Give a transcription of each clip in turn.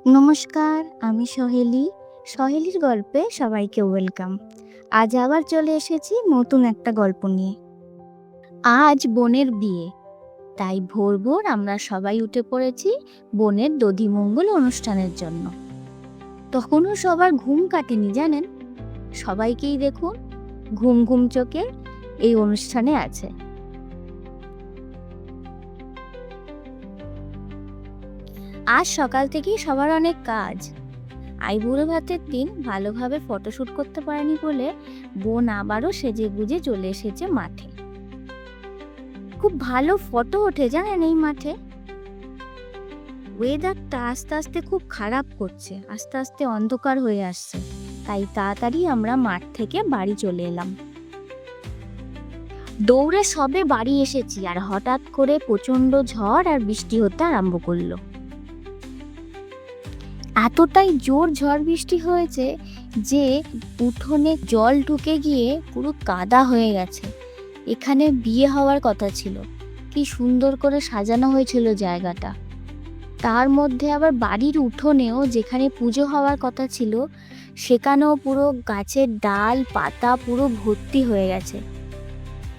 নমস্কার, আমি সহেলির গল্পে সবাইকে ওয়েলকাম। আজ আবার চলে এসেছি নতুন একটা গল্প নিয়ে। আজ বোনের বিয়ে, তাই ভোর ভোর আমরা সবাই উঠে পড়েছি বোনের দধিমঙ্গল অনুষ্ঠানের জন্য। তখনও সবার ঘুম কাটেনি জানেন। সবাইকেই দেখুন ঘুম ঘুম চোখে এই অনুষ্ঠানে আছে। আজ সকাল থেকেই সবার অনেক কাজ। আইবুড়ো ভাতের দিন ভালোভাবে ফটোশ্যুট করতে পারেনি বলে বোন আবারও সেজে গুজে চলে এসেছে মাঠে। খুব ভালো ফটো ওঠে জানেন এই মাঠে। ওয়েদারটা আস্তে আস্তে খুব খারাপ করছে, আস্তে আস্তে অন্ধকার হয়ে আসছে, তাই তাড়াতাড়ি আমরা মাঠ থেকে বাড়ি চলে এলাম। দৌড়ে সবে বাড়ি এসেছি আর হঠাৎ করে প্রচন্ড ঝড় আর বৃষ্টি হতে আরম্ভ করলো। এতটাই জোর ঝড় বৃষ্টি হয়েছে যে উঠোনে জল ঢুকে গিয়ে পুরো কাদা হয়ে গেছে। এখানে বিয়ে হওয়ার কথা ছিল, কি সুন্দর করে সাজানো হয়েছিল জায়গাটা। তার মধ্যে আবার বাড়ির উঠোনেও যেখানে পুজো হওয়ার কথা ছিল সেখানেও পুরো গাছের ডাল পাতা পুরো ভর্তি হয়ে গেছে।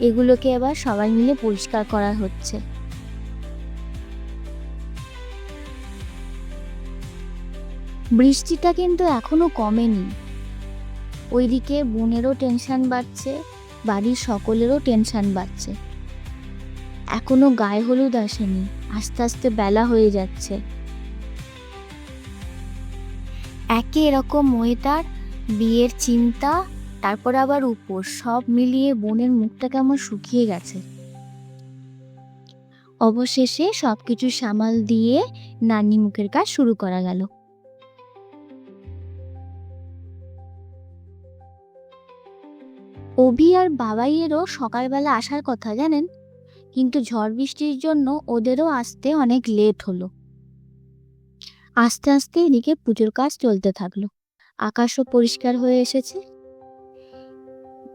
এগুলোকে আবার সবাই মিলে পরিষ্কার করা হচ্ছে। বৃষ্টিটা কিন্তু এখনো কমেনি। ওইদিকে বোনেরও টেনশন বাড়ছে, বাড়ির সকলেরও টেনশন বাড়ছে। এখনো গায়ে হলুদ আসেনি, আস্তে আস্তে বেলা হয়ে যাচ্ছে। একে এরকম ওয়েদার, বিয়ের চিন্তা, তারপর আবার উপোস, সব মিলিয়ে বোনের মুখটা কেমন শুকিয়ে গেছে। অবশেষে সবকিছু সামাল দিয়ে নানি মুখের কাজ শুরু করা গেল। অভি আর বাবাইয়েরও সকালবেলা আসার কথা জানেন, কিন্তু ঝড় বৃষ্টির জন্য ওদেরও আসতে অনেক লেট হলো। আস্তে আস্তে এদিকে পুজোর কাজ চলতে থাকলো। আকাশও পরিষ্কার হয়ে এসেছে।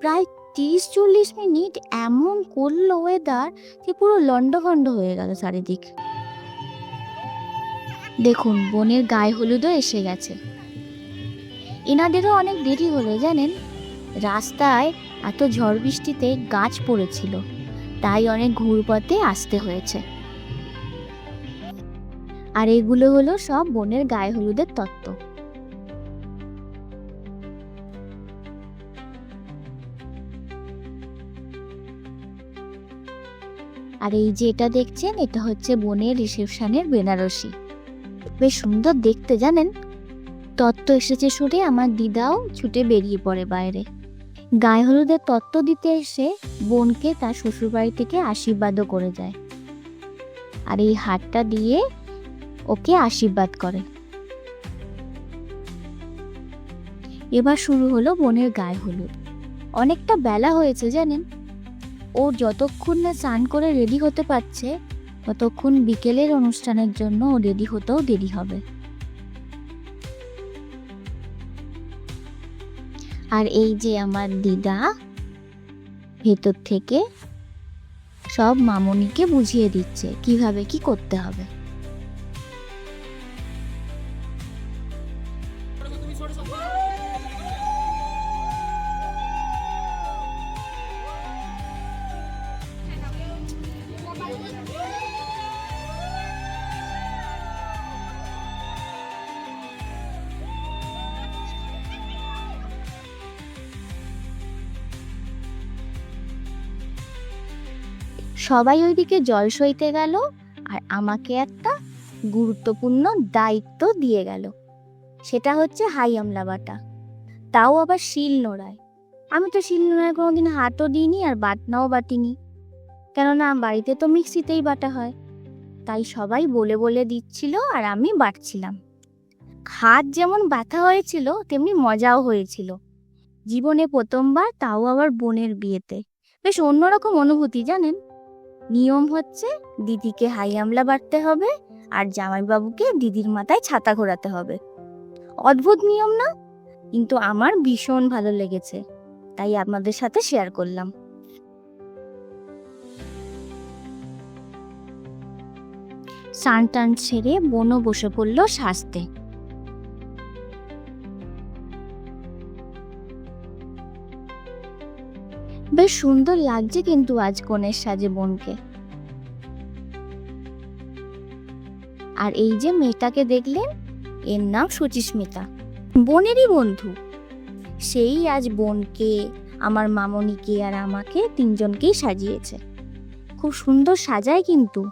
প্রায় 30-40 মিনিট এমন করলো ওয়েদার যে পুরো লন্ডভন্ড হয়ে গেল চারিদিক। দেখুন বোনের গায়ে হলুদও এসে গেছে। এনাদেরও অনেক দেরি হলো জানেন। রাস্তায় এত ঝড় বৃষ্টিতে গাছ পড়েছিল, তাই অনেক ঘুরপথে আসতে হয়েছে। আর এগুলো হলো সব বোনের গায়ে হলুদের তত্ত্ব। আর এই যে এটা দেখছেন, এটা হচ্ছে বোনের রিসেপশনের বেনারসি। বেশ সুন্দর দেখতে জানেন। তত্ত্ব এসেছে শুনে আমার দিদাও ছুটে বেরিয়ে পড়ে বাইরে। গায়ে হলুদের তত্ত্ব দিতে এসে বোনকে তার শ্বশুরবাড়ি থেকে আশীর্বাদও করে যায়। আর এই হারটা দিয়ে ওকে আশীর্বাদ করে। এবার শুরু হলো বোনের গায়ে হলুদ। অনেকটা বেলা হয়েছে জানেন। ও যতক্ষণ না স্নান করে রেডি হতে পারছে ততক্ষণ বিকেলের অনুষ্ঠানের জন্য ও রেডি হতেও দেরি হবে। আর এই যে আমার দিদা ভেতর থেকে সব মামনিকে বুঝিয়ে দিচ্ছে কিভাবে কি করতে হবে। সবাই ওইদিকে জল সইতে গেল আর আমাকে একটা গুরুত্বপূর্ণ দায়িত্ব দিয়ে গেল। সেটা হচ্ছে হাই আমলা বাটা, তাও আবার শিল নোড়ায়। আমি তো শিল নোড়ায় কোনোদিন হাতও দিইনি আর বাটনাও বাটিনি, কেননা বাড়িতে তো মিক্সিতেই বাটা হয়। তাই সবাই বলে বলে দিচ্ছিল আর আমি বাটছিলাম। হাত যেমন ব্যথা হয়েছিল তেমনি মজাও হয়েছিল। জীবনে প্রথমবার, তাও আবার বোনের বিয়েতে। বেশ অন্যরকম অনুভূতি জানেন। নিয়ম হচ্ছে দিদিকে হাই আমলা বাটতে হবে আর জামাইবাবুকে দিদির মাথায় ছাতা ঘোরাতে হবে। অদ্ভুত নিয়ম না? কিন্তু আমার ভীষণ ভালো লেগেছে, তাই আপনাদের সাথে শেয়ার করলাম। স্নান টান সেরে বোনও বসে পড়ল সাজতে। বেশ সুন্দর লাগছে কিন্তু আজ কনের সাজে বোনকে। আর এই যে মেয়েটাকে দেখলেন, এর নাম সুচিস্মিতা, বোনেরই বন্ধু। সেই আজ বোনকে, আমার মামনিকে আর আমাকে তিনজনকেই সাজিয়েছে। খুব সুন্দর সাজায় কিন্তু।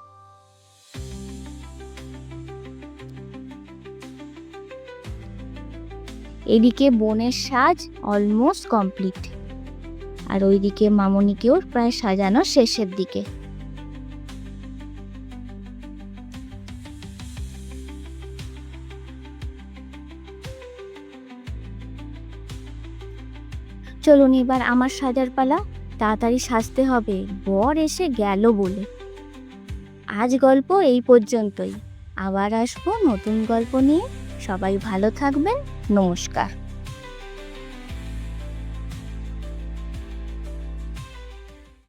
এদিকে বোনের সাজ অলমোস্ট কমপ্লিট, আর ওইদিকে মামনিকেও প্রায় সাজানো শেষের দিকে। চলুন এবার আমার সাজার পালা, তাড়াতাড়ি সাজতে হবে, বর এসে গেল বলে। আজ গল্প এই পর্যন্তই, আবার আসবো নতুন গল্প নিয়ে। সবাই ভালো থাকবেন, নমস্কার।